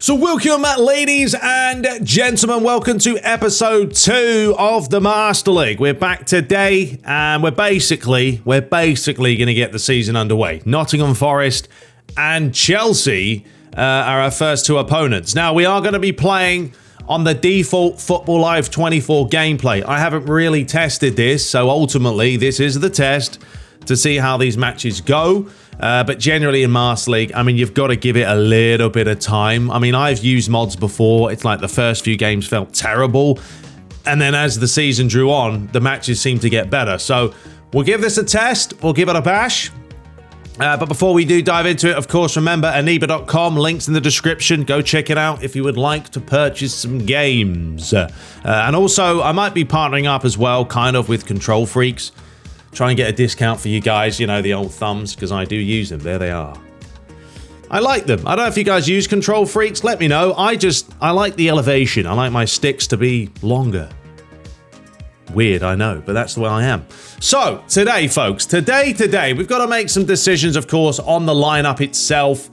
So welcome, ladies and gentlemen. Welcome to episode 2 of the Master League. We're back today, and we're basically going to get the season underway. Nottingham Forest and Chelsea are our first 2 opponents. Now, we are going to be playing on the default Football Live 24 gameplay. I haven't really tested this, so ultimately this is the test to see how these matches go. But generally in Master League, I mean, you've got to give it a little bit of time. I mean, I've used mods before. It's like the first few games felt terrible. And then as the season drew on, the matches seemed to get better. So we'll give this a test. We'll give it a bash. But before we do dive into it, of course, remember, aniba.com, links in the description. Go check it out if you would like to purchase some games. And also, I might be partnering up as well, kind of with Control Freaks. Try and get a discount for you guys, you know, the old thumbs, because I do use them. There they are. I like them. I don't know if you guys use Control Freaks. Let me know. I like the elevation. I like my sticks to be longer. Weird, I know, but that's the way I am. So, today, folks, today, we've got to make some decisions, of course, on the lineup itself.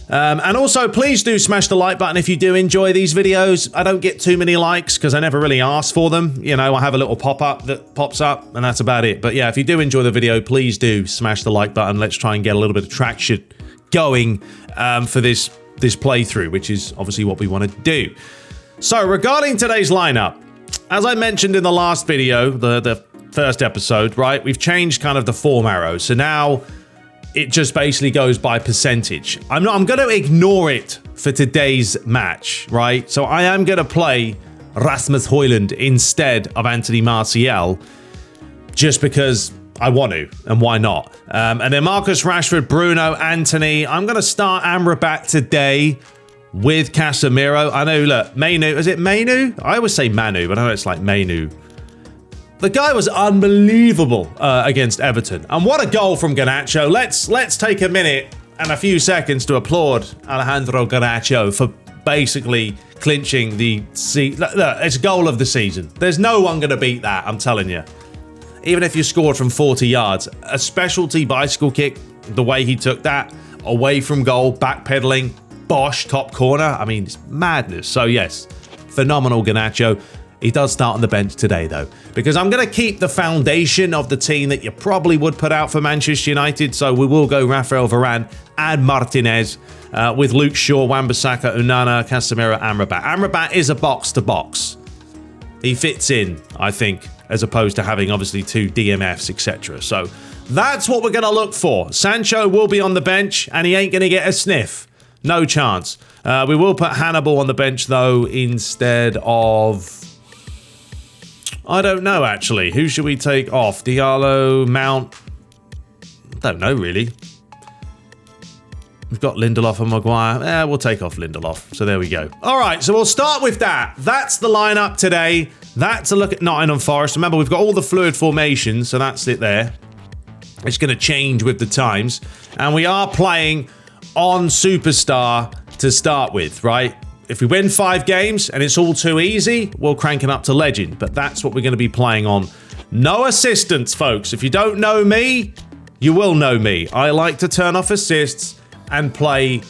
And also, please do smash the like button if you do enjoy these videos. I don't get too many likes because I never really ask for them. You know, I have a little pop-up that pops up, and that's about it. But yeah, if you do enjoy the video, please do smash the like button. Let's try and get a little bit of traction going for this playthrough, which is obviously what we want to do. So, regarding today's lineup, as I mentioned in the last video, the first episode, right, we've changed kind of the form arrow. So now it just basically goes by percentage. I'm going to ignore it for today's match, right? So I am going to play Rasmus Højlund instead of Anthony Martial, just because I want to, and why not? And then Marcus Rashford, Bruno, Anthony. I'm going to start Amrabat today with Casemiro. I know, look, Manu. Is it Manu? I always say Manu, but I know it's like Manu. The guy was unbelievable against Everton. And what a goal from Garnacho. Let's take a minute and a few seconds to applaud Alejandro Garnacho for basically clinching the season. Look, it's goal of the season. There's no one going to beat that, I'm telling you. Even if you scored from 40 yards. A specialty bicycle kick, the way he took that, away from goal, backpedaling, Bosch, top corner. I mean, it's madness. So yes, phenomenal Garnacho. He does start on the bench today, though, because I'm going to keep the foundation of the team that you probably would put out for Manchester United. So we will go Rafael Varane and Martinez with Luke Shaw, Wan-Bissaka, Onana, Casemiro, Amrabat. Amrabat is a box-to-box. He fits in, I think, as opposed to having, obviously, 2 DMFs, etc. So that's what we're going to look for. Sancho will be on the bench, and he ain't going to get a sniff. No chance. We will put Hannibal on the bench, though, instead of... I don't know, actually. Who should we take off? Diallo, Mount? I don't know, really. We've got Lindelof and Maguire. We'll take off Lindelof. So there we go. All right, so we'll start with that. That's the lineup today. That's a look at Nottingham Forest. Remember, we've got all the fluid formations, so that's it there. It's going to change with the times. And we are playing on Superstar to start with, right? If we win 5 games and it's all too easy, we'll crank it up to Legend. But that's what we're going to be playing on. No assistants, folks. If you don't know me, you will know me. I like to turn off assists and play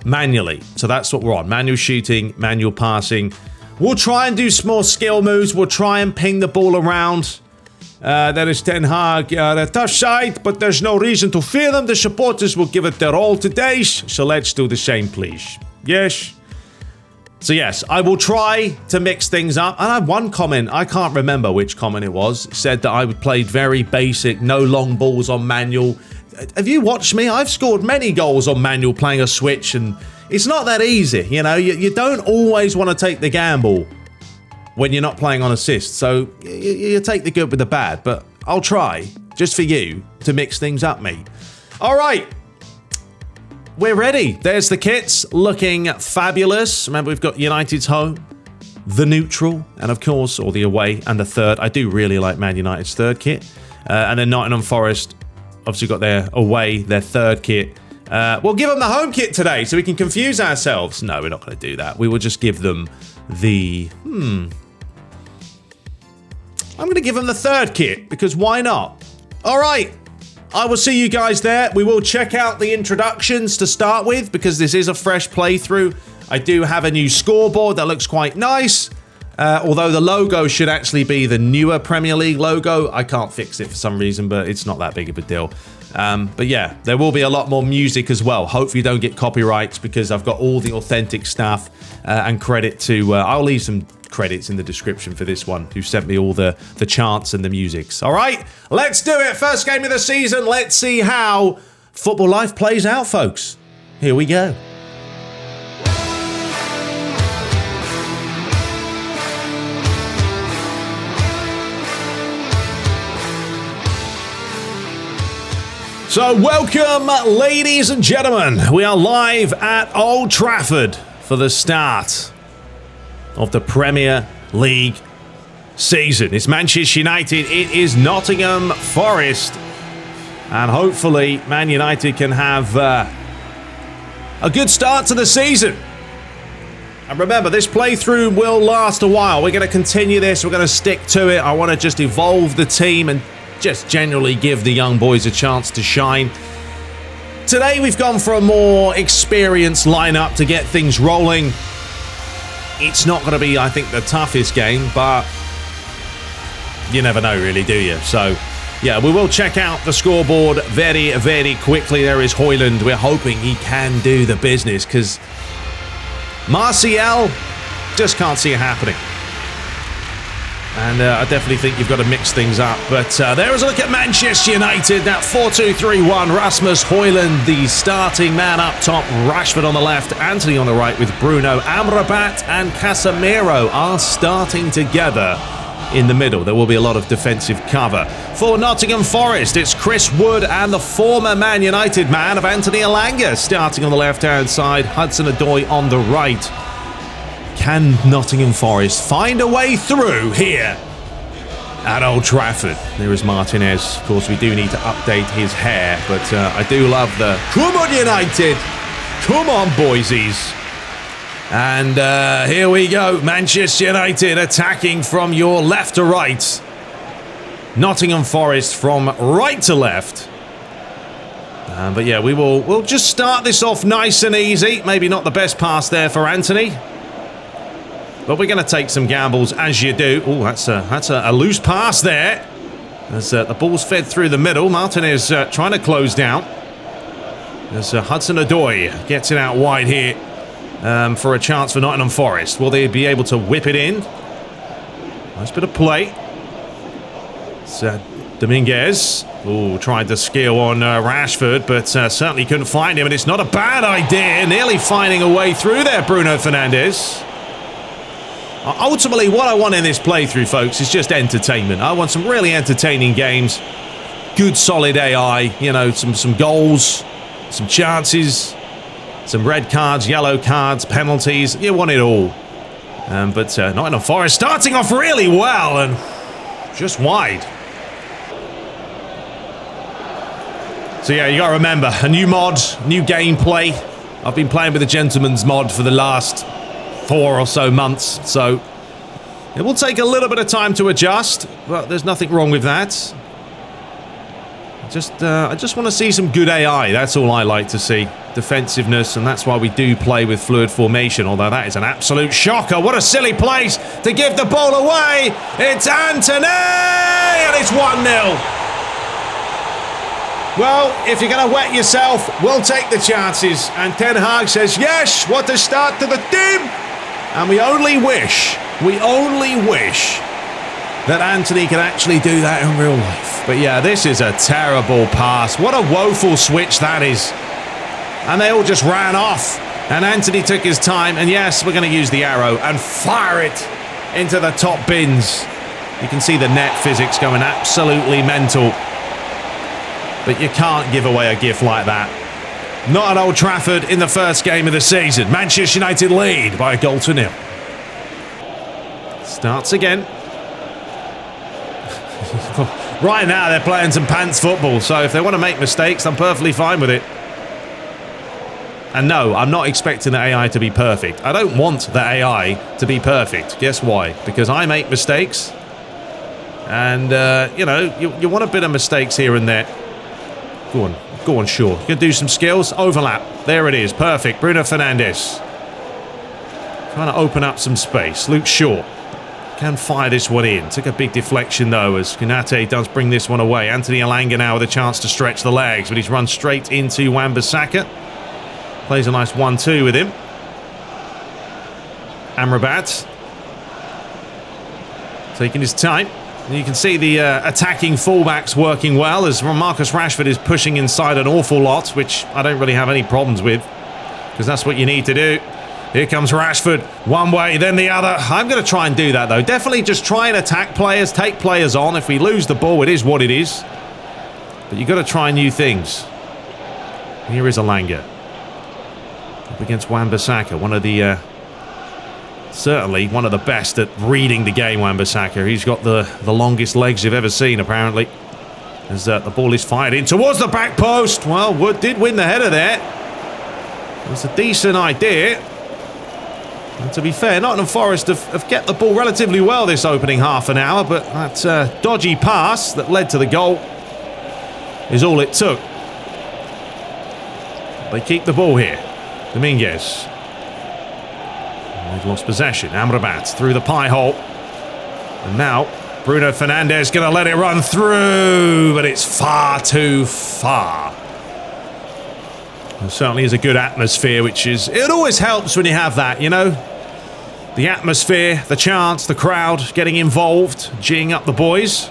manually. So that's what we're on. Manual shooting, manual passing. We'll try and do small skill moves. We'll try and ping the ball around. That is Ten Hag. They're tough side, but there's no reason to fear them. The supporters will give it their all today. So let's do the same, please. Yes. So yes, I will try to mix things up. And I had one comment, I can't remember which comment it was, said that I played very basic, no long balls on manual. Have you watched me? I've scored many goals on manual playing a switch, and it's not that easy. You know, you don't always want to take the gamble when you're not playing on assist. So you take the good with the bad, but I'll try, just for you, to mix things up, mate. All right. We're ready. There's the kits, looking fabulous. Remember, we've got United's home, the neutral, and of course, or the away, and the third. I do really like Man United's third kit. And then Nottingham Forest, obviously got their away, their third kit. We'll give them the home kit today, so we can confuse ourselves. No, we're not going to do that. We will just give them the... I'm going to give them the third kit, because why not? All right. I will see you guys there. We will check out the introductions to start with, because this is a fresh playthrough. I do have a new scoreboard that looks quite nice. Although the logo should actually be the newer Premier League logo. I can't fix it for some reason, but it's not that big of a deal. But yeah, there will be a lot more music as well. Hopefully you don't get copyrights because I've got all the authentic stuff and credit to... I'll leave some credits in the description for this one, who sent me all the chants and the musics. All right, let's do it. First game of the season. Let's see how football life plays out, folks. Here we go. So welcome, ladies and gentlemen. We are live at Old Trafford for the start of the Premier League season. It's Manchester United. It is Nottingham Forest. And hopefully Man United can have a good start to the season. And remember, this playthrough will last a while. We're going to continue this. We're going to stick to it. I want to just evolve the team and just generally give the young boys a chance to shine. Today we've gone for a more experienced lineup to get things rolling. It's not going to be, I think, the toughest game, but you never know really, do you? So, yeah, we will check out the scoreboard very, very quickly. There is Højlund. We're hoping he can do the business because Martial, just can't see it happening. And I definitely think you've got to mix things up. But there is a look at Manchester United. That 4-2-3-1. Rasmus Højlund, the starting man up top. Rashford on the left. Antony on the right with Bruno. Amrabat and Casemiro are starting together in the middle. There will be a lot of defensive cover. For Nottingham Forest, it's Chris Wood and the former Man United man of Anthony Elanga starting on the left-hand side. Hudson-Odoi on the right. Can Nottingham Forest find a way through here at Old Trafford? There is Martinez. Of course, we do need to update his hair, but I do love the "Come on, United! Come on, boysies!" And here we go. Manchester United attacking from your left to right. Nottingham Forest from right to left. But yeah, we'll just start this off nice and easy. Maybe not the best pass there for Antony. But we're going to take some gambles, as you do. Oh, that's a loose pass there. As the ball's fed through the middle. Martinez trying to close down. As Hudson-Odoi gets it out wide here for a chance for Nottingham Forest. Will they be able to whip it in? Nice bit of play. It's Dominguez. Oh, tried to skill on Rashford, but certainly couldn't find him. And it's not a bad idea. Nearly finding a way through there, Bruno Fernandes. Ultimately, what I want in this playthrough, folks, is just entertainment. I want some really entertaining games. Good, solid AI. You know, some goals, some chances, some red cards, yellow cards, penalties. You want it all. But Nottingham Forest starting off really well and just wide. So yeah, you got to remember, a new mod, new gameplay. I've been playing with the Gentleman's mod for the last 4 or so months, so it will take a little bit of time to adjust, but there's nothing wrong with that. I just want to see some good AI. That's all I like to see. Defensiveness, and that's why we do play with fluid formation, although that is an absolute shocker. What a silly place to give the ball away. It's Antony, and it's 1-0. Well, if you're going to wet yourself, we'll take the chances. And Ten Hag says, yes, what a start to the team. And we only wish that Antony can actually do that in real life. But yeah, this is a terrible pass. What a woeful switch that is. And they all just ran off. And Antony took his time. And yes, we're going to use the arrow and fire it into the top bins. You can see the net physics going absolutely mental. But you can't give away a gift like that. Not at Old Trafford in the first game of the season. Manchester United lead by 1-0. Starts again. Right now they're playing some pants football, so if they want to make mistakes, I'm perfectly fine with it. And no, I'm not expecting the AI to be perfect. I don't want the AI to be perfect. Guess why? Because I make mistakes. And, you know, you want a bit of mistakes here and there. Go on, sure. You can do some skills. Overlap. There it is. Perfect. Bruno Fernandes. Trying to open up some space. Luke Shaw can fire this one in. Took a big deflection though as Konate does bring this one away. Anthony Elanga now with a chance to stretch the legs, but he's run straight into Wan-Bissaka. Plays a nice 1-2 with him. Amrabat taking his time. And you can see the attacking fullbacks working well as Marcus Rashford is pushing inside an awful lot, which I don't really have any problems with because that's what you need to do. Here comes Rashford, one way, then the other. I'm going to try and do that, though. Definitely just try and attack players, take players on. If we lose the ball, it is what it is. But you've got to try new things. Here is Elanga. Up against Wan-Bissaka, one of the... certainly one of the best at reading the game, Wan-Bissaka. He's got the longest legs you've ever seen, apparently. As the ball is fired in towards the back post. Well, Wood did win the header there. It was a decent idea. And to be fair, Nottingham Forest have kept the ball relatively well this opening half an hour, but that dodgy pass that led to the goal is all it took. They keep the ball here. Dominguez. They've lost possession. Amrabat through the pie hole. And now Bruno Fernandes going to let it run through, but it's far too far. There certainly is a good atmosphere, which is... It always helps when you have that, you know? The atmosphere, the chants, the crowd getting involved, geeing up the boys.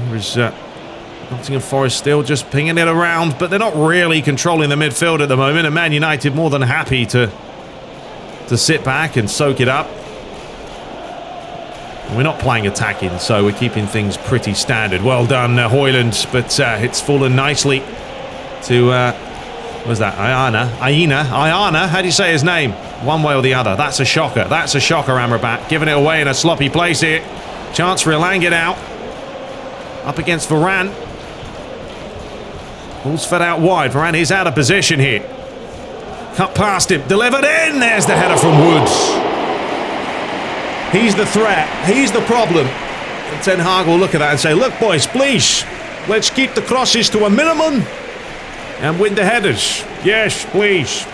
There is Nottingham Forest still just pinging it around, but they're not really controlling the midfield at the moment. And Man United more than happy to sit back and soak it up. We're not playing attacking, so we're keeping things pretty standard. Well done, Højlund, but it's fallen nicely to... what was that? Ayana? How do you say his name? One way or the other. That's a shocker. That's a shocker, Amrabat. Giving it away in a sloppy place here. Chance for Elanga now. Up against Varane. Ball's fed out wide. Varane is out of position here. Cut past him. Delivered in. There's the header from Woods. He's the threat. He's the problem. And Ten Hag will look at that and say, look, boys, please, let's keep the crosses to a minimum and win the headers. Yes, please.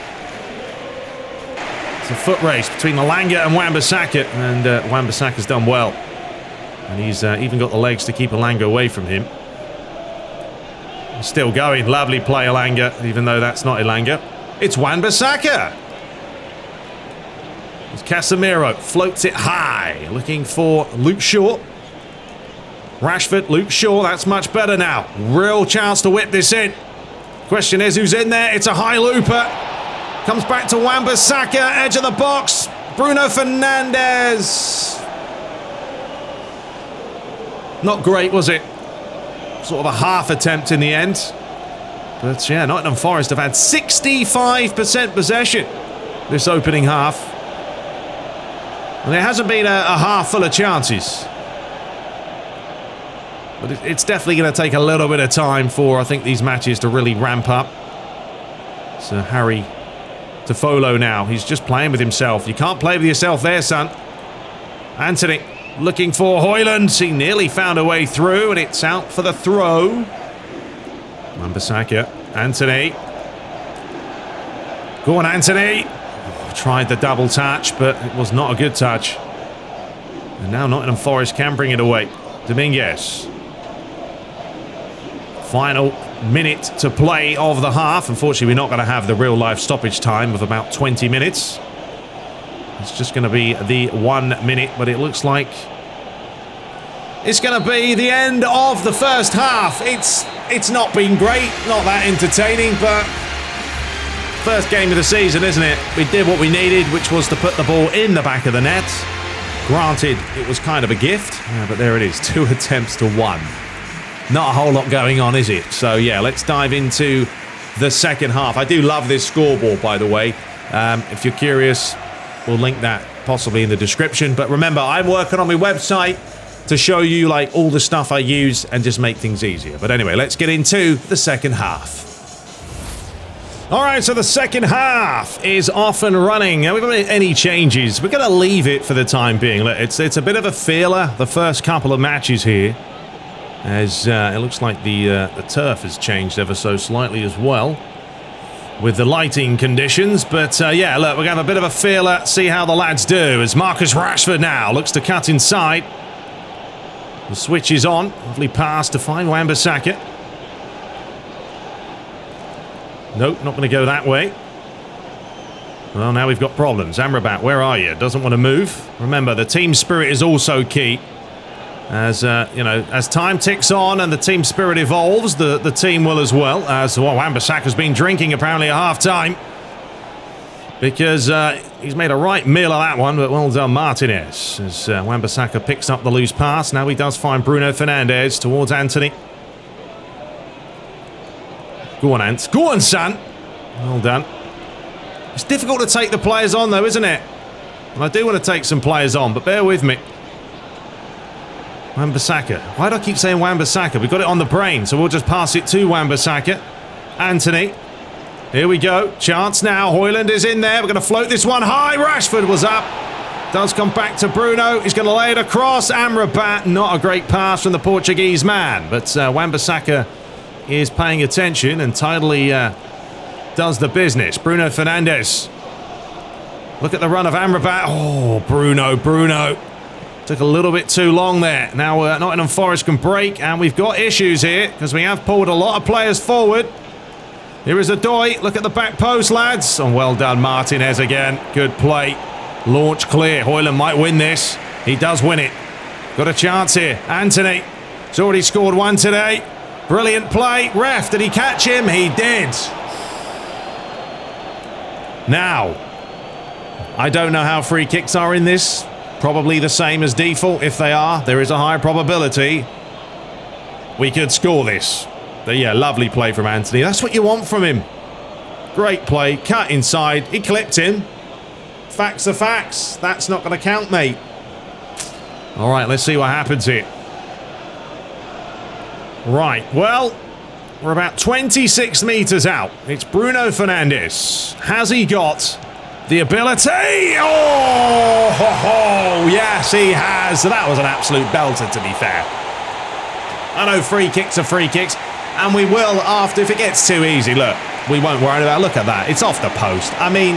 It's a foot race between Elanga and Wan-Bissaka, and Wan-Bissaka's done well. And he's even got the legs to keep Elanga away from him. Still going. Lovely play, Elanga, even though that's not Elanga. It's Wan-Bissaka. Casemiro floats it high, looking for Luke Shaw. Rashford, Luke Shaw, that's much better now. Real chance to whip this in. Question is, who's in there? It's a high looper. Comes back to Wan-Bissaka, edge of the box. Bruno Fernandes. Not great, was it? Sort of a half attempt in the end. But yeah, Nottingham Forest have had 65% possession this opening half. And it hasn't been a half full of chances. But it's definitely going to take a little bit of time for, I think, these matches to really ramp up. So Harry Tofolo now. He's just playing with himself. You can't play with yourself there, son. Anthony looking for Højlund. He nearly found a way through, and it's out for the throw. Wan-Bissaka. Anthony. Go on, Anthony. Tried the double touch, but it was not a good touch. And now Nottingham Forest can bring it away. Dominguez. Final minute to play of the half. Unfortunately, we're not going to have the real-life stoppage time of about 20 minutes. It's just going to be the 1 minute, but it looks like it's going to be the end of the first half. It's not been great, not that entertaining, but first game of the season, isn't it? We did what we needed, which was to put the ball in the back of the net. Granted, it was kind of a gift, but there it is, 2 attempts to 1. Not a whole lot going on, is it? So yeah, let's dive into the second half. I do love this scoreboard, by the way. If you're curious, we'll link that possibly in the description. But remember, I'm working on my website to show you like all the stuff I use and just make things easier. But anyway, let's get into the second half. All right, so the second half is off and running. Now, we haven't made any changes. We're going to leave it for the time being. Look, it's a bit of a feeler, the first couple of matches here, as it looks like the turf has changed ever so slightly as well. with the lighting conditions. But yeah, look, we're going to have a bit of a feeler, see how the lads do. As Marcus Rashford now looks to cut inside. The switch is on. Lovely pass to find Wan-Bissaka. Nope, not going to go that way. Well, now we've got problems. Amrabat, where are you? Doesn't want to move. Remember, the team spirit is also key. As, you know, as time ticks on and the team spirit evolves, the team will as well. As well, Wan-Bissaka's been drinking apparently at half-time. Because he's made a right meal of that one, but well done, Martinez. As Wan-Bissaka picks up the loose pass. Now he does find Bruno Fernandes towards Anthony. Go on, Ant. Go on, son. Well done. It's difficult to take the players on, though, isn't it? And I do want to take some players on, but bear with me. Wan-Bissaka. Why do I keep saying Wan-Bissaka? We've got it on the brain, so we'll just pass it to Wan-Bissaka. Anthony. Here we go. Chance now. Højlund is in there. We're going to float this one high. Rashford was up. Does come back to Bruno. He's going to lay it across. Amrabat. Not a great pass from the Portuguese man. But Wan-Bissaka is paying attention and tidily does the business. Bruno Fernandes. Look at the run of Amrabat. Oh, Bruno. Took a little bit too long there. Now Nottingham Forest can break, and we've got issues here because we have pulled a lot of players forward. Here is Adoy. Look at the back post, lads. Oh, well done, Martinez again. Good play. Launch clear. Højlund might win this. He does win it. Got a chance here. Anthony. He's already scored one today. Brilliant play. Ref, did he catch him? He did. Now, I don't know how free kicks are in this. Probably the same as default. If they are, there is a high probability we could score this. But yeah, lovely play from Anthony. That's what you want from him. Great play. Cut inside. He clipped him. Facts are facts. That's not going to count, mate. All right, let's see what happens here. Right, well, we're about 26 metres out. It's Bruno Fernandes. Has he got the ability? Oh, yes, he has. So that was an absolute belter, to be fair. I know free kicks are free kicks. And we will after, if it gets too easy, look, we won't worry about, look at that, it's off the post. I mean,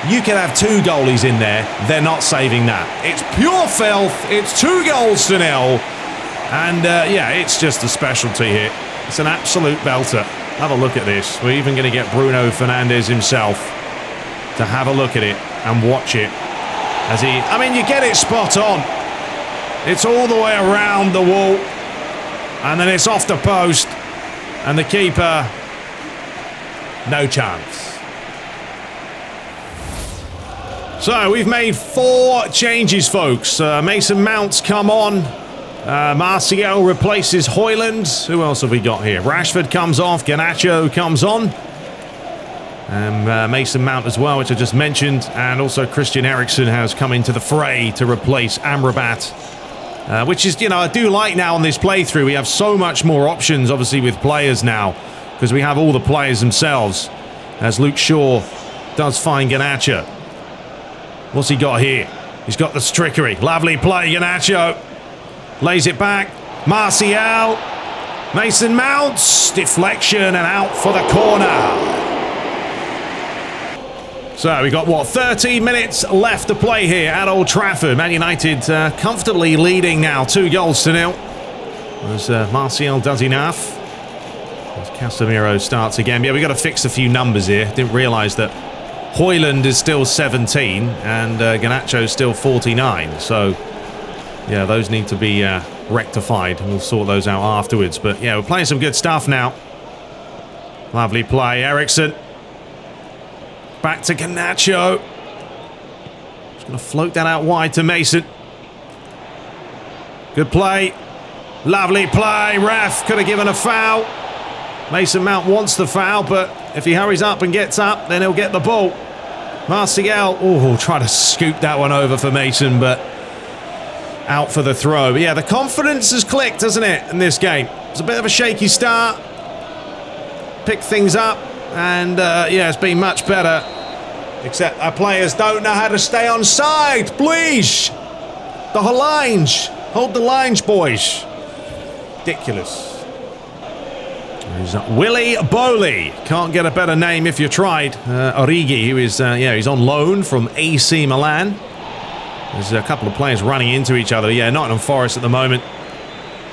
you can have two goalies in there, they're not saving that. It's pure filth, it's 2-0. And yeah, it's just a specialty here. It's an absolute belter. Have a look at this. We're even going to get Bruno Fernandes himself to have a look at it and watch it. As he, I mean, you get it spot on. It's all the way around the wall. And then it's off the post. And the keeper, no chance. So we've made 4 changes, folks. Mason Mount's come on. Martial replaces Højlund. Who else have we got here? Rashford comes off. Garnacho comes on. And Mason Mount as well, which I just mentioned. And also Christian Eriksen has come into the fray to replace Amrabat. Which is, you know, I do like now on this playthrough. We have so much more options, obviously, with players now. Because we have all the players themselves. As Luke Shaw does find Garnacho. What's he got here? He's got the trickery. Lovely play, Garnacho. Lays it back. Martial. Mason Mount. Deflection and out for the corner. So we've got, what, 13 minutes left to play here at Old Trafford. Man United comfortably leading now, 2-0. As Martial does enough. As Casemiro starts again. Yeah, we've got to fix a few numbers here. Didn't realise that Højlund is still 17 and Garnacho is still 49. So, yeah, those need to be rectified. We'll sort those out afterwards. But, yeah, we're playing some good stuff now. Lovely play. Eriksen. Back to Garnacho. Just going to float that out wide to Mason. Good play. Lovely play. Ref could have given a foul. Mason Mount wants the foul, but if he hurries up and gets up, then he'll get the ball. Martial, oh, try to scoop that one over for Mason, but out for the throw. But yeah, the confidence has clicked, hasn't it, in this game? It's a bit of a shaky start. Picked things up. And, yeah, it's been much better. Except our players don't know how to stay on side. Please. The lines. Hold the lines, boys. Ridiculous. There's Willy Bowley. Can't get a better name if you tried. Origi, who is, he's on loan from AC Milan. There's a couple of players running into each other. Yeah, Nottingham Forest at the moment.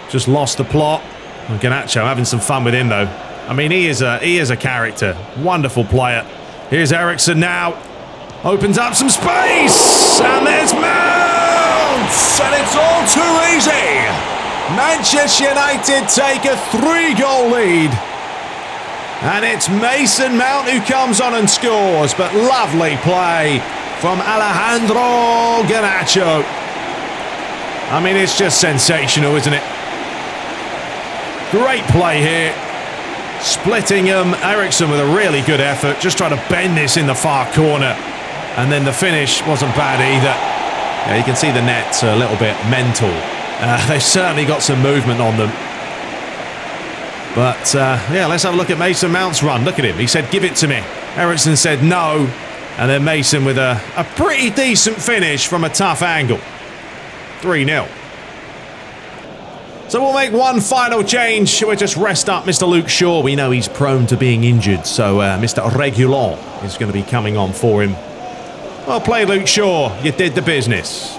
Just lost the plot. Garnacho having some fun with him, though. I mean, he is a character. Wonderful player. Here's Ericsson now. Opens up some space. And there's Mount. And it's all too easy. Manchester United take a 3-goal lead. And it's Mason Mount who comes on and scores. But lovely play from Alejandro Garnacho. I mean, it's just sensational, isn't it? Great play here. Splitting Ericsson with a really good effort. Just trying to bend this in the far corner. And then the finish wasn't bad either. Yeah, you can see the net's a little bit mental. They've certainly got some movement on them. But, yeah, let's have a look at Mason Mount's run. Look at him. He said, give it to me. Ericsson said no. And then Mason with a pretty decent finish from a tough angle. 3-0. So we'll make one final change. We'll just rest up Mr. Luke Shaw. We know he's prone to being injured. So Mr. Regulon is going to be coming on for him. Well played, Luke Shaw. You did the business.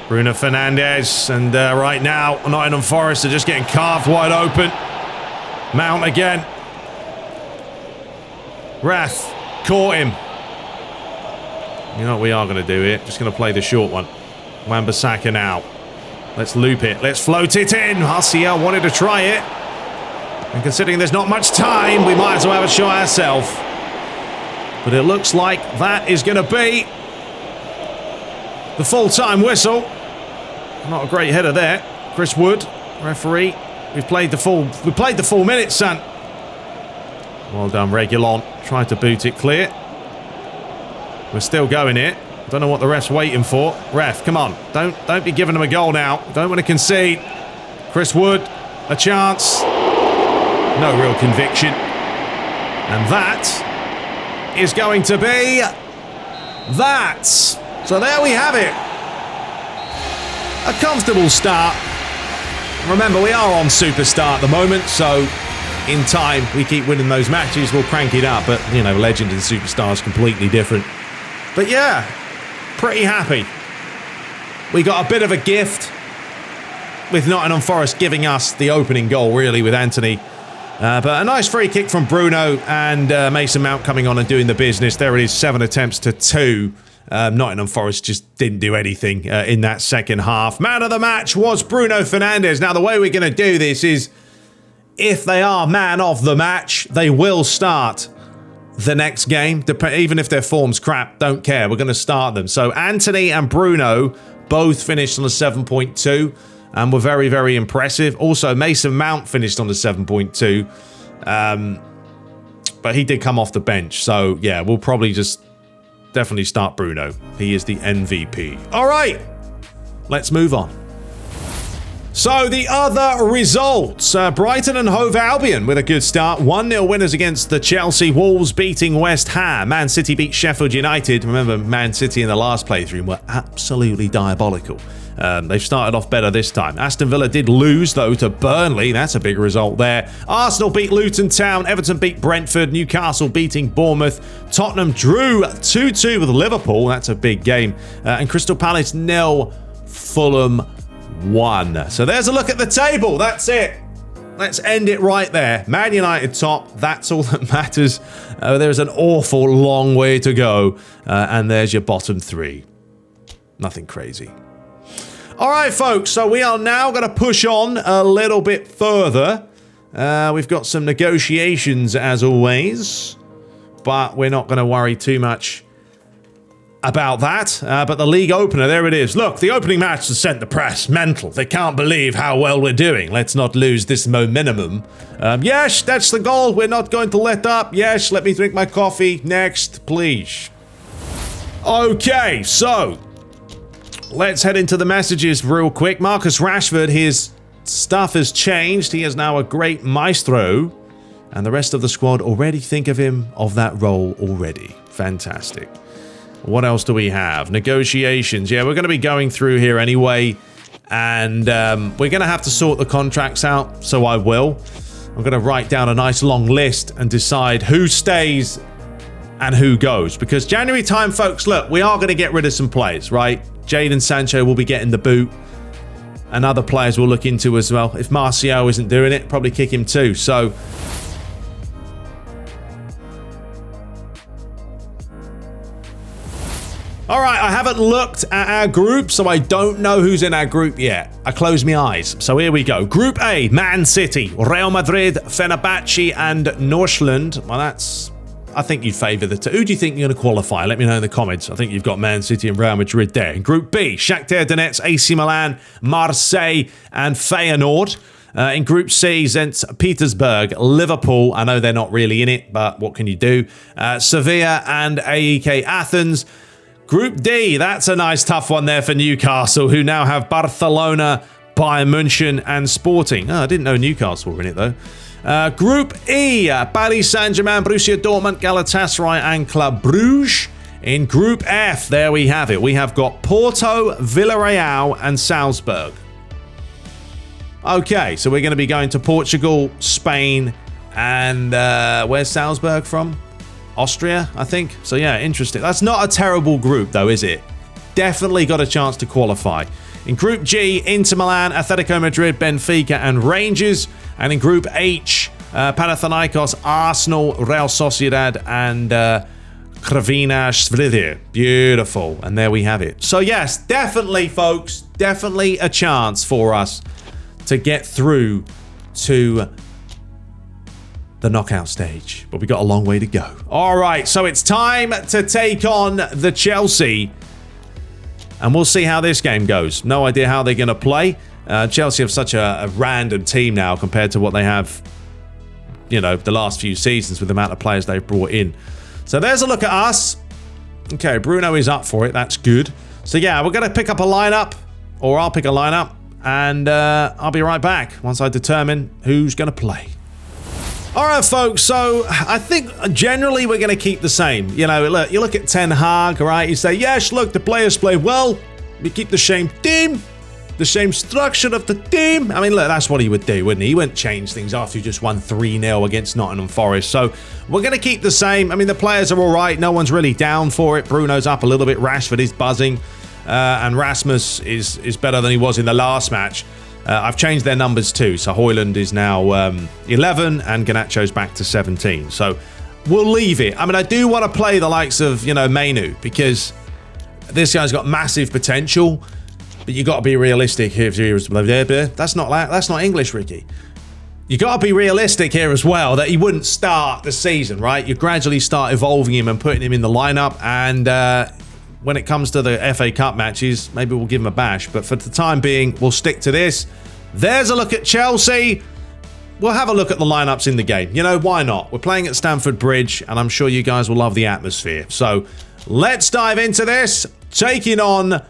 Bruno Fernandes. And right now, Nottingham Forest are just getting carved wide open. Mount again. Rath. Caught him. You know what we are going to do here? Just going to play the short one. Wan-Bissaka now. Let's loop it. Let's float it in. Martial wanted to try it. And considering there's not much time, we might as well have a shot ourselves. But it looks like that is going to be the full-time whistle. Not a great header there. Chris Wood, referee. We've played the full minute, son. Well done, Regulon. Tried to boot it clear. We're still going here. Don't know what the ref's waiting for. Ref, come on. Don't be giving them a goal now. Don't want to concede. Chris Wood, a chance. No real conviction. And that is going to be that. So there we have it. A comfortable start. Remember, we are on Superstar at the moment, so in time, we keep winning those matches, we'll crank it up. But, you know, Legend and Superstar is completely different. But yeah, pretty happy. We got a bit of a gift with Nottingham Forest giving us the opening goal, really, with Anthony. But a nice free kick from Bruno and Mason Mount coming on and doing the business. There it is, 7 attempts to 2. Nottingham Forest just didn't do anything in that second half. Man of the match was Bruno Fernandes. Now, the way we're going to do this is, if they are man of the match, they will start the next game. Even if their form's crap, don't care. We're going to start them. So Anthony and Bruno both finished on a 7.2 and were very, very impressive. Also, Mason Mount finished on the 7.2. But he did come off the bench. So, yeah, we'll probably just definitely start Bruno. He is the MVP. All right, let's move on. So the other results, Brighton and Hove Albion with a good start. 1-0 winners against the Chelsea. Wolves beating West Ham. Man City beat Sheffield United. Remember, Man City in the last playthrough were absolutely diabolical. They've started off better this time. Aston Villa did lose, though, to Burnley. That's a big result there. Arsenal beat Luton Town. Everton beat Brentford. Newcastle beating Bournemouth. Tottenham drew 2-2 with Liverpool. That's a big game. And Crystal Palace 0. Fulham 1. So there's a look at the table. That's it. Let's end it right there. Man United top. That's all that matters. There's an awful long way to go. And there's your bottom 3. Nothing crazy. All right, folks. So we are now going to push on a little bit further. We've got some negotiations as always. But we're not going to worry too much about that. But the league opener, there it is. Look, the opening match has sent the press mental. They can't believe how well we're doing. Let's not lose this momentum. Yes, that's the goal. We're not going to let up. Yes, let me drink my coffee. Next, please. Okay, so let's head into the messages real quick. Marcus Rashford, his stuff has changed. He is now a great maestro. And the rest of the squad already think of him of that role already. Fantastic. What else do we have? Negotiations. Yeah, we're going to be going through here anyway. And we're going to have to sort the contracts out. So I will. I'm going to write down a nice long list and decide who stays and who goes. Because January time, folks, look, we are going to get rid of some players, right? Jadon Sancho will be getting the boot. And other players we'll look into as well. If Martial isn't doing it, probably kick him too. So, all right, I haven't looked at our group, so I don't know who's in our group yet. I closed my eyes. So here we go. Group A, Man City, Real Madrid, Fenerbahce, and Northland. Well, that's... I think you'd favour the two. Who do you think you're going to qualify? Let me know in the comments. I think you've got Man City and Real Madrid there. In Group B, Shakhtar Donetsk, AC Milan, Marseille, and Feyenoord. In Group C, Zenit Petersburg, Liverpool. I know they're not really in it, but what can you do? Sevilla and AEK Athens. Group D, that's a nice tough one there for Newcastle, who now have Barcelona, Bayern München, and Sporting. Oh, I didn't know Newcastle were in it, though. Group E, Paris Saint-Germain, Borussia Dortmund, Galatasaray, and Club Brugge. In Group F, there we have it. We have got Porto, Villarreal, and Salzburg. Okay, so we're going to be going to Portugal, Spain, and where's Salzburg from? Austria, I think. So yeah, interesting. That's not a terrible group, though, is it? Definitely got a chance to qualify. In Group G, Inter Milan, Atletico Madrid, Benfica, and Rangers. And in Group H, Panathinaikos, Arsenal, Real Sociedad, and Crvena Zvezda. Beautiful. And there we have it. So yes, definitely, folks, definitely a chance for us to get through to the knockout stage. But we got a long way to go. All right, so it's time to take on the Chelsea. And we'll see how this game goes. No idea how they're going to play. Chelsea have such a random team now compared to what they have, you know, the last few seasons with the amount of players they've brought in. So there's a look at us. Okay, Bruno is up for it. That's good. So yeah, we're going to pick up a lineup, or I'll pick a lineup, and I'll be right back once I determine who's going to play. All right, folks, so I think generally we're going to keep the same. You know, look, you look at Ten Hag, right? You say, yes, look, the players play well. We keep the same team, the same structure of the team. I mean, look, that's what he would do, wouldn't he? He wouldn't change things after he just won 3-0 against Nottingham Forest. So we're going to keep the same. I mean, the players are all right. No one's really down for it. Bruno's up a little bit. Rashford is buzzing. And Rasmus is better than he was in the last match. I've changed their numbers too. So Højlund is now 11 and Garnacho's back to 17. So we'll leave it. I mean, I do want to play the likes of, you know, Mainu, because this guy's got massive potential. But you got to be realistic here. That's not English, Ricky. You got to be realistic here as well, that he wouldn't start the season, right? You gradually start evolving him and putting him in the lineup. And when it comes to the FA Cup matches, maybe we'll give him a bash. But for the time being, we'll stick to this. There's a look at Chelsea. We'll have a look at the lineups in the game. You know, why not? We're playing at Stamford Bridge, and I'm sure you guys will love the atmosphere. So let's dive into this. Taking on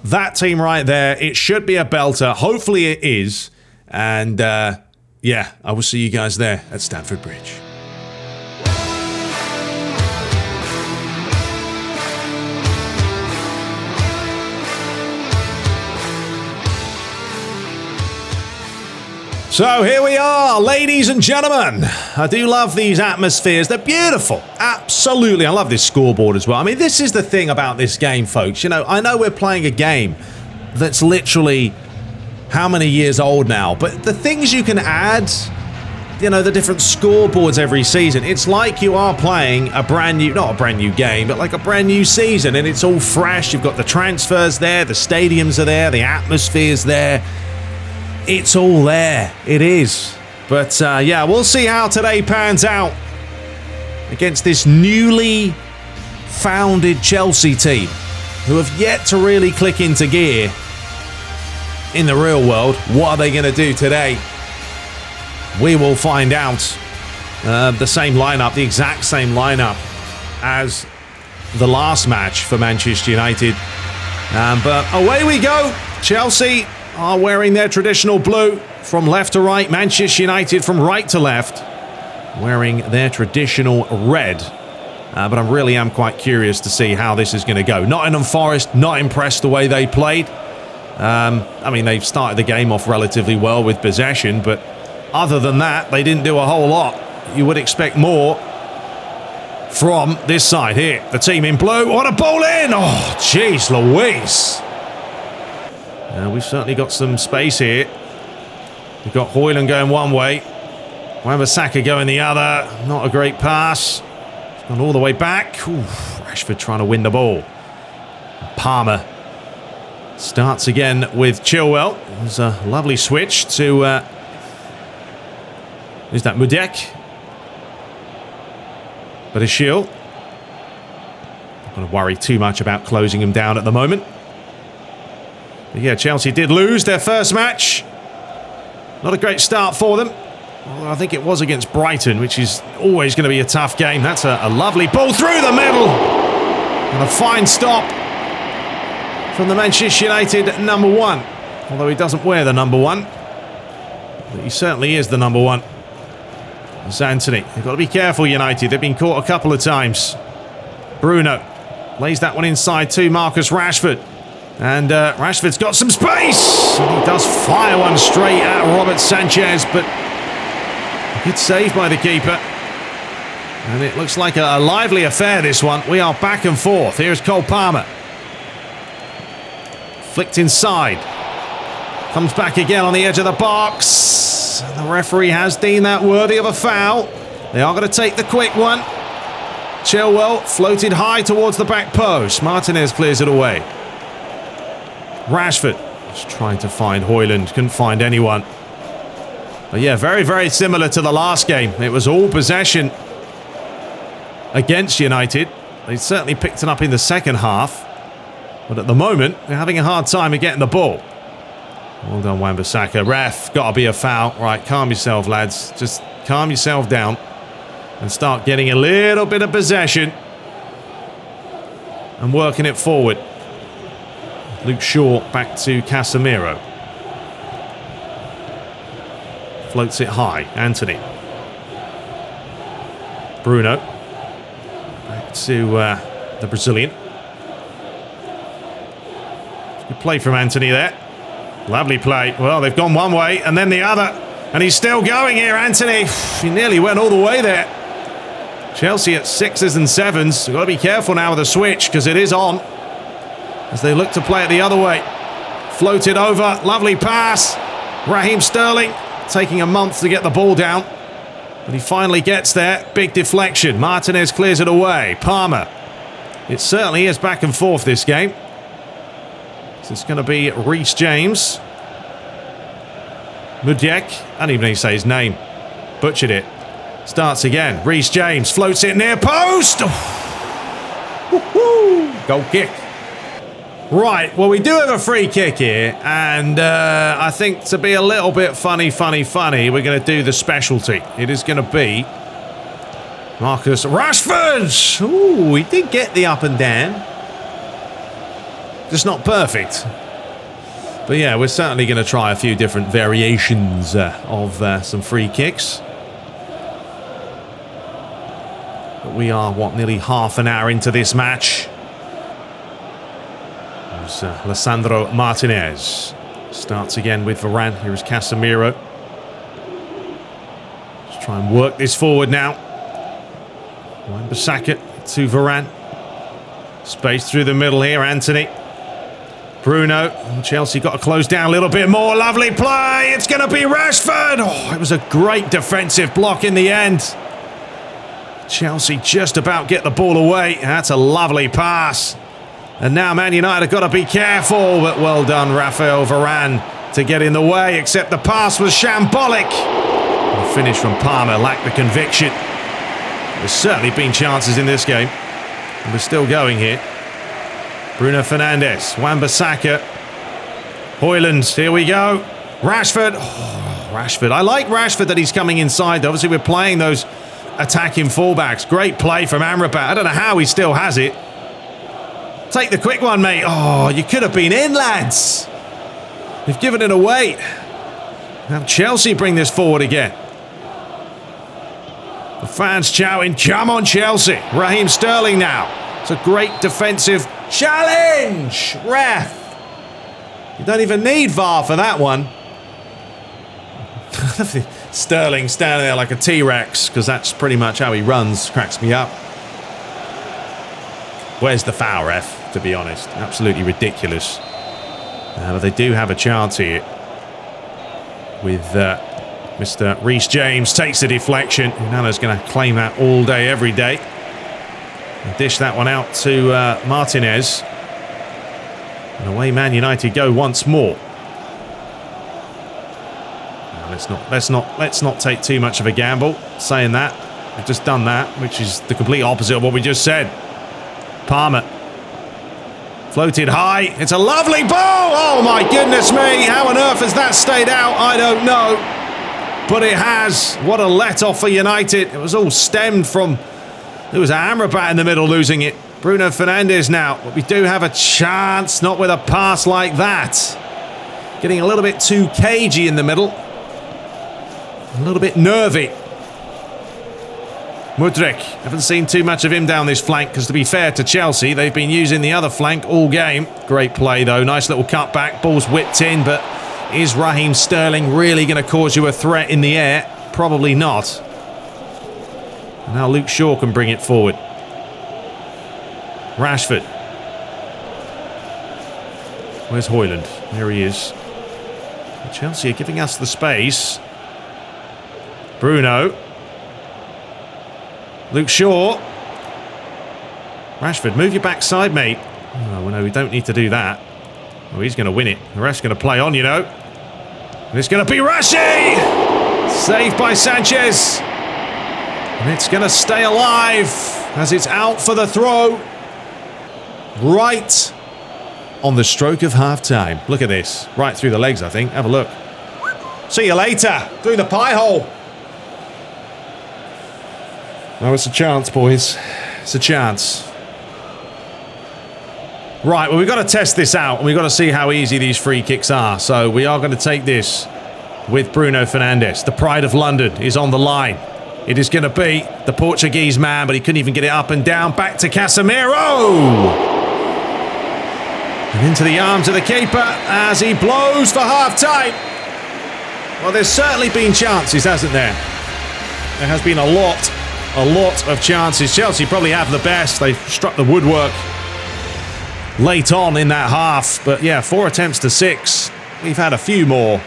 that team right there. It should be a belter. Hopefully it is. And yeah, I will see you guys there at Stamford Bridge. So here we are, ladies and gentlemen. I do love these atmospheres. They're beautiful. Absolutely. I love this scoreboard as well. I mean, this is the thing about this game, folks. You know, I know we're playing a game that's literally how many years old now, but the things you can add, you know, the different scoreboards every season, it's like you are playing a brand new, not a brand new game, but like a brand new season, and it's all fresh. You've got the transfers there, the stadiums are there, the atmosphere's there. It's all there. It is. But yeah, we'll see how today pans out against this newly founded Chelsea team who have yet to really click into gear in the real world. What are they going to do today? We will find out. The same lineup, the exact same lineup as the last match for Manchester United. But away we go. Chelsea are wearing their traditional blue from left to right. Manchester United from right to left, wearing their traditional red. But I really am quite curious to see how this is going to go. Nottingham Forest, not impressed the way they played. I mean, they've started the game off relatively well with possession, but other than that, they didn't do a whole lot. You would expect more from this side here. The team in blue. What a ball in! Oh, jeez Louise. We've certainly got some space here. We've got Højlund going one way. Wan-Bissaka going the other. Not a great pass. It's gone all the way back. Ooh, Rashford trying to win the ball. Palmer starts again with Chilwell. There's a lovely switch to... is that Mudek? But a shield. Not going to worry too much about closing him down at the moment. But yeah, Chelsea did lose their first match. Not a great start for them. Although I think it was against Brighton, which is always going to be a tough game. That's a lovely ball through the middle. And a fine stop from the Manchester United #1. Although he doesn't wear the #1. But he certainly is the #1. It's Anthony. They've got to be careful, United. They've been caught a couple of times. Bruno lays that one inside to Marcus Rashford. And Rashford's got some space. And he does fire one straight at Robert Sanchez, but a good save by the keeper. And it looks like a lively affair, this one. We are back and forth. Here's Cole Palmer. Flicked inside. Comes back again on the edge of the box. The referee has deemed that worthy of a foul. They are going to take the quick one. Chilwell floated high towards the back post. Martinez clears it away. Rashford just trying to find Højlund. Couldn't find anyone. But yeah, very, very similar to the last game. It was all possession against United. They certainly picked it up in the second half. But at the moment, they're having a hard time of getting the ball. Well done, Wan-Bissaka. Ref, got to be a foul. Right, calm yourself, lads. Just calm yourself down and start getting a little bit of possession and working it forward. Luke Shaw back to Casemiro. Floats it high. Anthony. Bruno. Back to the Brazilian. Good play from Anthony there. Lovely play. Well, they've gone one way and then the other. And he's still going here, Anthony. He nearly went all the way there. Chelsea at 6s and 7s. We've got to be careful now with the switch because it is on. As they look to play it the other way. Floated over. Lovely pass. Raheem Sterling taking a month to get the ball down. But he finally gets there. Big deflection. Martinez clears it away. Palmer. It certainly is back and forth this game. So it's going to be Reece James. Mudek. I don't even need to say his name. Butchered it. Starts again. Reece James floats it near post. Goal kick. Right, well, we do have a free kick here, and I think to be a little bit funny, we're going to do the specialty. It is going to be Marcus Rashford. Ooh, he did get the up and down. Just not perfect. But yeah, we're certainly going to try a few different variations of some free kicks. But we are, what, nearly half an hour into this match. Lisandro Martinez starts again with Varane. Here is Casemiro. Let's try and work this forward now. Wan-Bissaka to Varane. Space through the middle here, Anthony. Bruno. Chelsea got to close down a little bit more. Lovely play. It's going to be Rashford. Oh, it was a great defensive block in the end. Chelsea just about get the ball away. That's a lovely pass. And now Man United have got to be careful, but well done, Raphael Varane, to get in the way, except the pass was shambolic. The finish from Palmer lacked the conviction. There's certainly been chances in this game. And we're still going here. Bruno Fernandes, Wan-Bissaka, Højlund, here we go. Rashford. Oh, Rashford. I like Rashford that he's coming inside. Obviously, we're playing those attacking fullbacks. Great play from Amrabat. I don't know how he still has it. Take the quick one, mate. Oh, you could have been in, lads. You've given it away. Now Chelsea bring this forward again. The fans shouting, come on, Chelsea. Raheem Sterling now. It's a great defensive challenge. Ref. You don't even need VAR for that one. Sterling standing there like a T-Rex, because that's pretty much how he runs. Cracks me up. Where's the foul, ref, to be honest? Absolutely ridiculous. But they do have a chance here with Mr. Reece James. Takes the deflection. Unana's going to claim that all day, every day. And dish that one out to Martinez. And away Man United go once more. Now, let's not take too much of a gamble saying that. We've just done that, which is the complete opposite of what we just said. Palmer. Floated high. It's a lovely ball. Oh my goodness me. How on earth has that stayed out? I don't know. But it has. What a let-off for United. It was all stemmed from... There was Amrabat in the middle losing it. Bruno Fernandes now. But we do have a chance. Not with a pass like that. Getting a little bit too cagey in the middle. A little bit nervy. Mudryk, haven't seen too much of him down this flank, because to be fair to Chelsea, they've been using the other flank all game. Great play though, nice little cutback, ball's whipped in, but is Raheem Sterling really going to cause you a threat in the air? Probably not. Now Luke Shaw can bring it forward. Rashford. Where's Højlund? There he is. Chelsea are giving us the space. Bruno. Luke Shaw. Rashford, move your backside, mate. Oh, well, no, we don't need to do that. Oh, he's going to win it. The rest going to play on, you know. And it's going to be Rashi! Saved by Sanchez. And it's going to stay alive as it's out for the throw. Right on the stroke of half-time. Look at this. Right through the legs, I think. Have a look. See you later. Through the pie hole. Oh, it's a chance, boys. It's a chance. Right, well, we've got to test this out, and we've got to see how easy these free kicks are. So we are going to take this with Bruno Fernandes. The pride of London is on the line. It is going to be the Portuguese man, but he couldn't even get it up and down. Back to Casemiro! And into the arms of the keeper as he blows for half-time. Well, there's certainly been chances, hasn't there? There has been a lot of chances. Chelsea probably have the best. They've struck the woodwork late on in that half. But yeah, 4 attempts to 6. We've had a few more.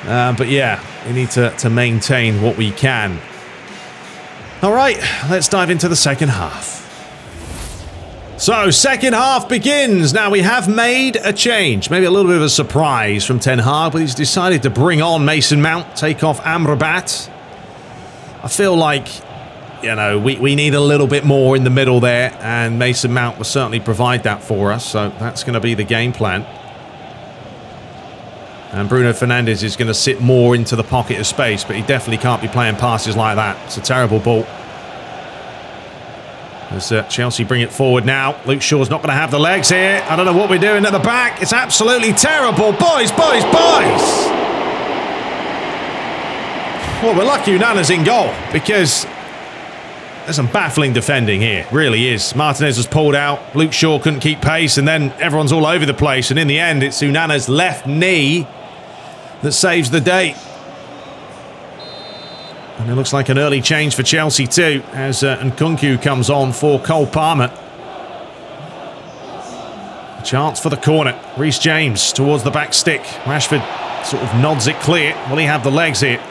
But yeah, we need to maintain what we can. All right, let's dive into the second half. So, second half begins. Now, we have made a change. Maybe a little bit of a surprise from Ten Hag, but he's decided to bring on Mason Mount, take off Amrabat. I feel like, you know, we need a little bit more in the middle there, and Mason Mount will certainly provide that for us, so that's going to be the game plan. And Bruno Fernandes is going to sit more into the pocket of space, but he definitely can't be playing passes like that. It's a terrible ball. As Chelsea bring it forward now. Luke Shaw's not going to have the legs here. I don't know what we're doing at the back. It's absolutely terrible. Boys! Well, we're lucky Unana's in goal, because there's some baffling defending here. Really is. Martinez was pulled out. Luke Shaw couldn't keep pace, and then everyone's all over the place. And in the end, it's Unana's left knee that saves the day. And it looks like an early change for Chelsea too, as Nkunku comes on for Cole Palmer. A chance for the corner. Reece James towards the back stick. Rashford sort of nods it clear. Will he have the legs here?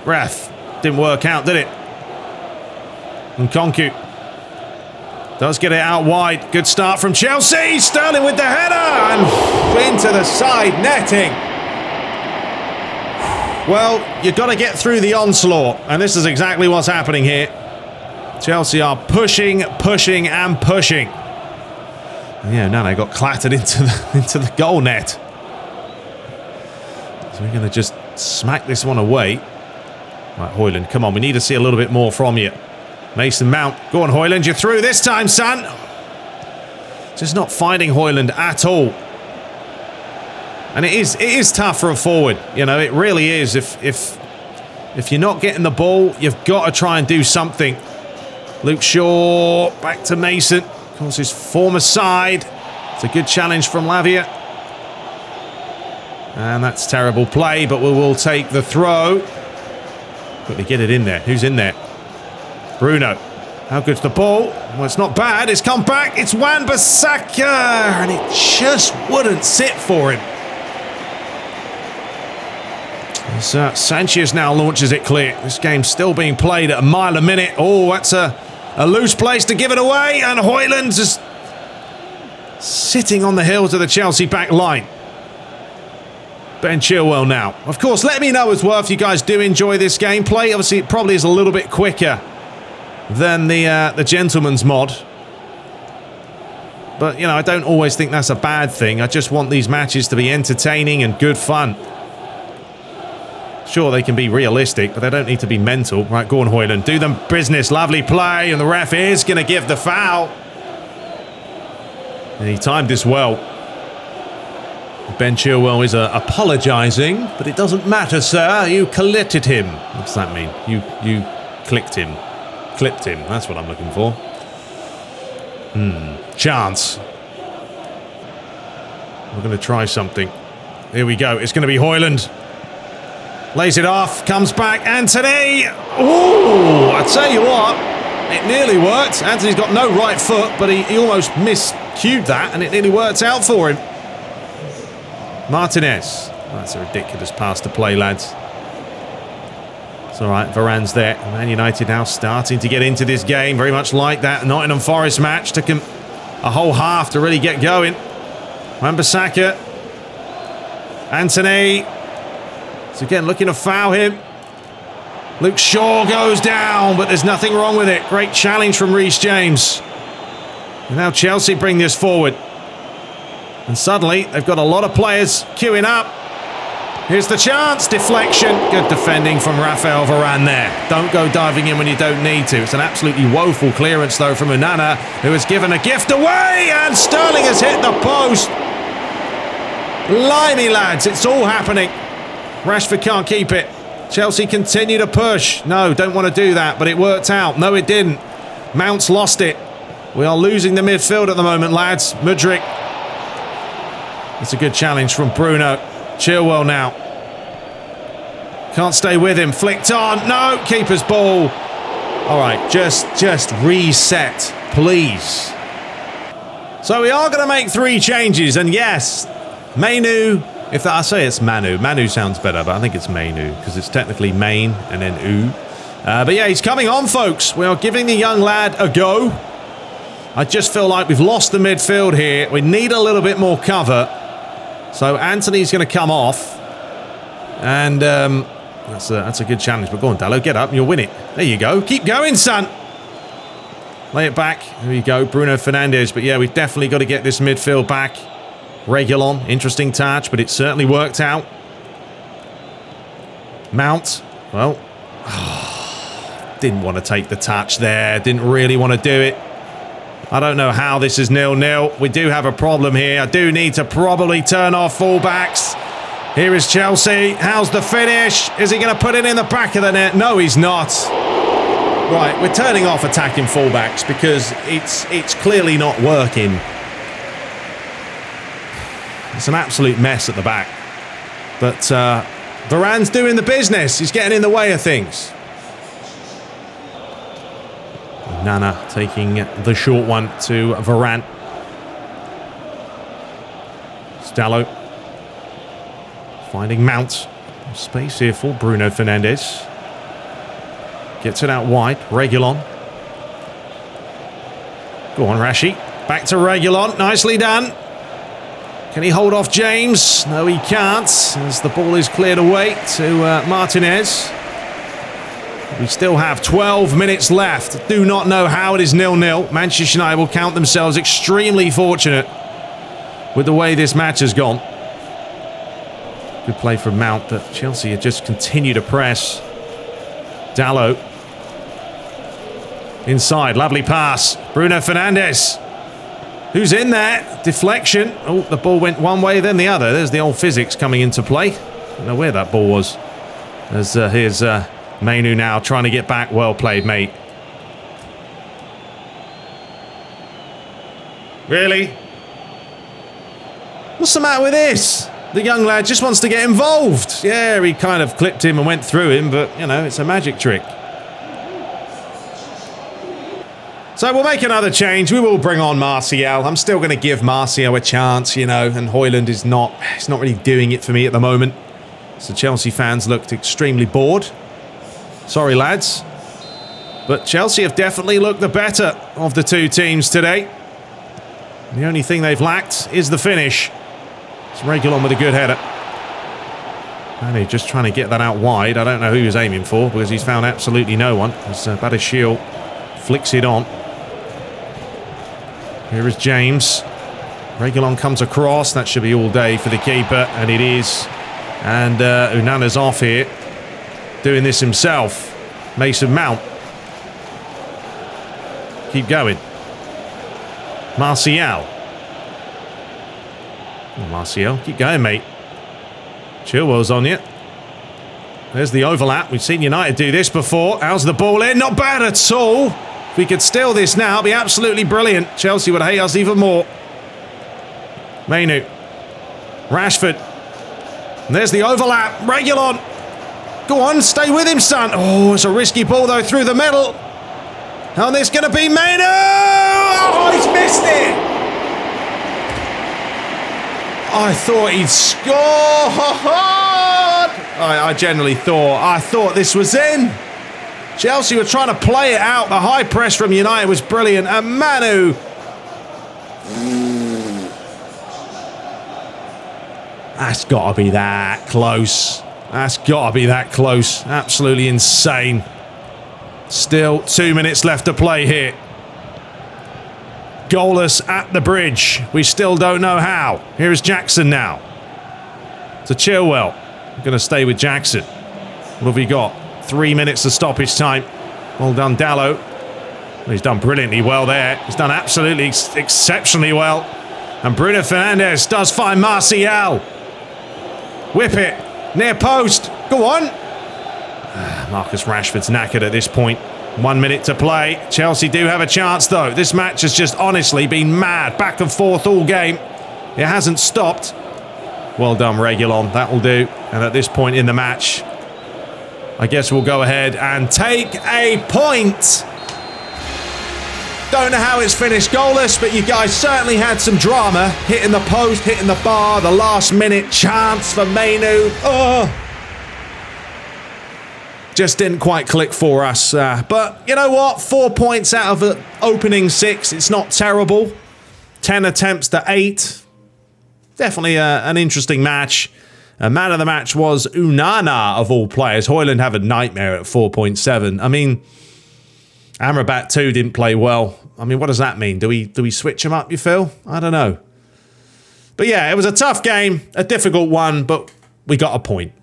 Ref. Didn't work out, did it? Nkunku does get it out wide. Good start from Chelsea. Sterling with the header and into the side netting. Well, you've got to get through the onslaught, and this is exactly what's happening here. Chelsea are pushing. And yeah, Nana got clattered into the goal net. So we're going to just smack this one away. Right, Højlund, come on, we need to see a little bit more from you. Mason Mount, go on Højlund, you're through this time, son. Just not finding Højlund at all. And it is tough for a forward, you know, it really is. If you're not getting the ball, you've got to try and do something. Luke Shaw, back to Mason. Of course, his former side. It's a good challenge from Lavia. And that's terrible play, but we will take the throw. Quickly get it in there. Who's in there? Bruno. How good's the ball? Well, it's not bad. It's come back. It's Wan-Bissaka. And it just wouldn't sit for him. Sanchez now launches it clear. This game's still being played at a mile a minute. Oh, that's a loose place to give it away. And Højlund's just sitting on the heels of the Chelsea back line. Ben Chilwell now. Of course, let me know as well if you guys do enjoy this gameplay. Obviously, it probably is a little bit quicker than the Gentleman's mod. But, you know, I don't always think that's a bad thing. I just want these matches to be entertaining and good fun. Sure, they can be realistic, but they don't need to be mental. Right, go on, Højlund. Do them business. Lovely play, and the ref is going to give the foul. And he timed this well. Ben Chilwell is apologising, but it doesn't matter, sir. You collected him. What does that mean? You clicked him. Clipped him. That's what I'm looking for. Chance. We're going to try something. Here we go. It's going to be Højlund. Lays it off, comes back, Anthony! Ooh, I tell you what, it nearly worked. Anthony's got no right foot, but he almost miscued that, and it nearly worked out for him. Martinez. That's a ridiculous pass to play, lads. It's all right, Varane's there. Man United now starting to get into this game, very much like that Nottingham Forest match. Took him a whole half to really get going. Wan-Bissaka. Anthony. So again, looking to foul him. Luke Shaw goes down, but there's nothing wrong with it. Great challenge from Reece James. And now Chelsea bring this forward. And suddenly, they've got a lot of players queuing up. Here's the chance. Deflection. Good defending from Raphael Varane there. Don't go diving in when you don't need to. It's an absolutely woeful clearance, though, from Onana, who has given a gift away. And Sterling has hit the post. Blimey, lads. It's all happening. Rashford can't keep it. Chelsea continue to push. No, don't want to do that, but it worked out. No, it didn't. Mount's lost it. We are losing the midfield at the moment, lads. Mudryk. It's a good challenge from Bruno. Chilwell now. Can't stay with him. Flicked on. No, keeper's ball. All right, just reset, please. So we are going to make 3 changes, and yes, Mainu. If I say it's Manu. Manu sounds better, but I think it's Mainu because it's technically main and then oo. But yeah, he's coming on, folks. We are giving the young lad a go. I just feel like we've lost the midfield here. We need a little bit more cover. So Anthony's going to come off. And that's a good challenge. But go on, Dallo, get up and you'll win it. There you go. Keep going, son. Lay it back. There you go. Bruno Fernandes. But yeah, we've definitely got to get this midfield back. Reguilon, interesting touch, but it certainly worked out. Mount, well, didn't want to take the touch there, didn't really want to do it. I don't know how this is 0-0. We do have a problem here. I do need to probably turn off fullbacks. Here is Chelsea. How's the finish? Is he going to put it in the back of the net? No, he's not. Right, we're turning off attacking fullbacks because it's clearly not working. It's an absolute mess at the back. But Varane's doing the business. He's getting in the way of things. Nana taking the short one to Varane. Dallo finding Mount. Space here for Bruno Fernandes. Gets it out wide. Reguilon. Go on, Rashi. Back to Reguilon. Nicely done. Can he hold off James? No, he can't, as the ball is cleared away to Martinez. We still have 12 minutes left. Do not know how it is 0-0. Manchester United will count themselves extremely fortunate with the way this match has gone. Good play from Mount, but Chelsea have just continued to press. Dallo. Inside, lovely pass. Bruno Fernandes. Who's in there? Deflection. Oh, the ball went one way, then the other. There's the old physics coming into play. Don't know where that ball was. As here's Mainu now trying to get back. Well played, mate. Really? What's the matter with this? The young lad just wants to get involved. Yeah, he kind of clipped him and went through him, but, you know, it's a magic trick. So we'll make another change. We will bring on Martial. I'm still going to give Martial a chance, you know, and Højlund is not, he's not really doing it for me at the moment. So Chelsea fans looked extremely bored. Sorry, lads. But Chelsea have definitely looked the better of the two teams today. The only thing they've lacked is the finish. It's Reguilon with a good header. And he's just trying to get that out wide. I don't know who he was aiming for because he's found absolutely no one. As Badashil flicks it on. Here is James. Reguilon comes across. That should be all day for the keeper, and it is. And Unana's off here, doing this himself. Mason Mount. Keep going. Martial. Martial, keep going, mate. Chilwell's on you. There's the overlap. We've seen United do this before. How's the ball in? Not bad at all. If we could steal this now, it'd be absolutely brilliant. Chelsea would hate us even more. Mainu. Rashford. And there's the overlap. Reguilon. Go on, stay with him, son. Oh, it's a risky ball, though, through the middle. And it's going to be Mainu. Oh, he's missed it. I thought he'd scored. I generally thought this was in. Chelsea were trying to play it out. The high press from United was brilliant. And Manu. That's got to be that close. That's got to be that close. Absolutely insane. Still 2 minutes left to play here. Goalless at the bridge. We still don't know how. Here is Jackson now. To Chilwell. I'm going to stay with Jackson. What have we got? 3 minutes to stoppage time. Well done, Dallo. Well, he's done brilliantly well there. He's done absolutely exceptionally well. And Bruno Fernandes does find Martial. Whip it. Near post. Go on. Marcus Rashford's knackered at this point. 1 minute to play. Chelsea do have a chance, though. This match has just honestly been mad. Back and forth all game. It hasn't stopped. Well done, Reguilon. That will do. And at this point in the match, I guess we'll go ahead and take a point. Don't know how it's finished goalless, but you guys certainly had some drama. Hitting the post, hitting the bar, the last minute chance for Mainu. Oh. Just didn't quite click for us. But you know what? 4 points out of the opening 6. It's not terrible. 10 attempts to 8. Definitely an interesting match. Man of the match was Unana, of all players. Højlund have a nightmare at 4.7. I mean, Amrabat too didn't play well. I mean, what does that mean? Do we switch him up, you feel? I don't know. But yeah, it was a tough game. A difficult one, but we got a point.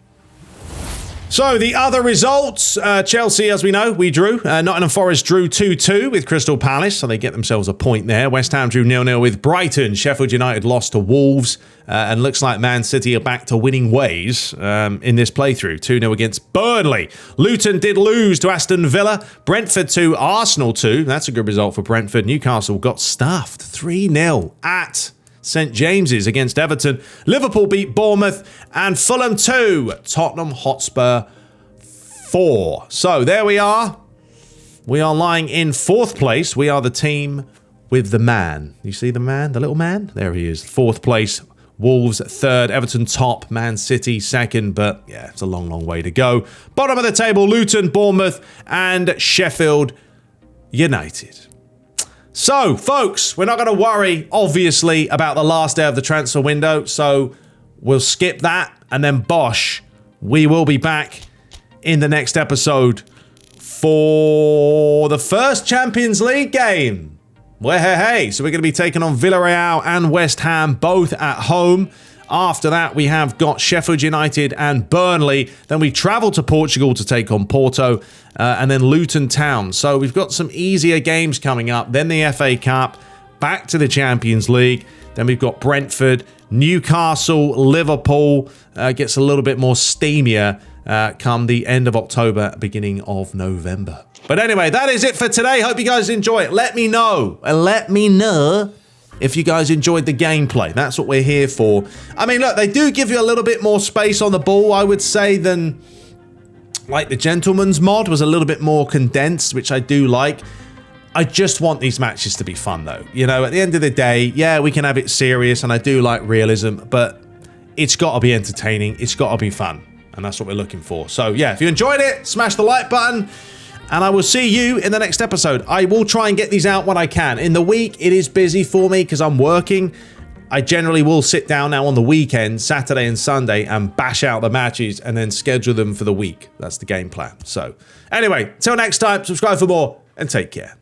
So, the other results, Chelsea, as we know, we drew. Nottingham Forest drew 2-2 with Crystal Palace, so they get themselves a point there. West Ham drew 0-0 with Brighton. Sheffield United lost to Wolves, and looks like Man City are back to winning ways in this playthrough. 2-0 against Burnley. Luton did lose to Aston Villa. Brentford 2, Arsenal 2. That's a good result for Brentford. Newcastle got stuffed 3-0 at St James's against Everton. Liverpool beat Bournemouth, and Fulham 2, Tottenham Hotspur 4. So there we are. We are lying in 4th place. We are the team with the man. You see the man, the little man? There he is. 4th place. Wolves 3rd, Everton top, Man City 2nd, but yeah, it's a long, long way to go. Bottom of the table, Luton, Bournemouth, and Sheffield United. So, folks, we're not going to worry, obviously, about the last day of the transfer window, so we'll skip that, and then bosh, we will be back in the next episode for the first Champions League game. Well, hey, so we're going to be taking on Villarreal and West Ham, both at home. After that, we have got Sheffield United and Burnley. Then we travel to Portugal to take on Porto, and then Luton Town. So we've got some easier games coming up. Then the FA Cup, back to the Champions League. Then we've got Brentford, Newcastle, Liverpool. Gets a little bit more steamier come the end of October, beginning of November. But anyway, that is it for today. Hope you guys enjoy it. Let me know. if you guys enjoyed the gameplay. That's what we're here for. I mean, look, they do give you a little bit more space on the ball, I would say, than like the Gentleman's mod was a little bit more condensed, which I do like. I just want these matches to be fun, though. You know, at the end of the day, yeah, we can have it serious, and I do like realism, but it's got to be entertaining. It's got to be fun, and that's what we're looking for. So, yeah, if you enjoyed it, smash the like button, and I will see you in the next episode. I will try and get these out when I can. In the week, it is busy for me because I'm working. I generally will sit down now on the weekend, Saturday and Sunday, and bash out the matches and then schedule them for the week. That's the game plan. So, anyway, till next time, subscribe for more, and take care.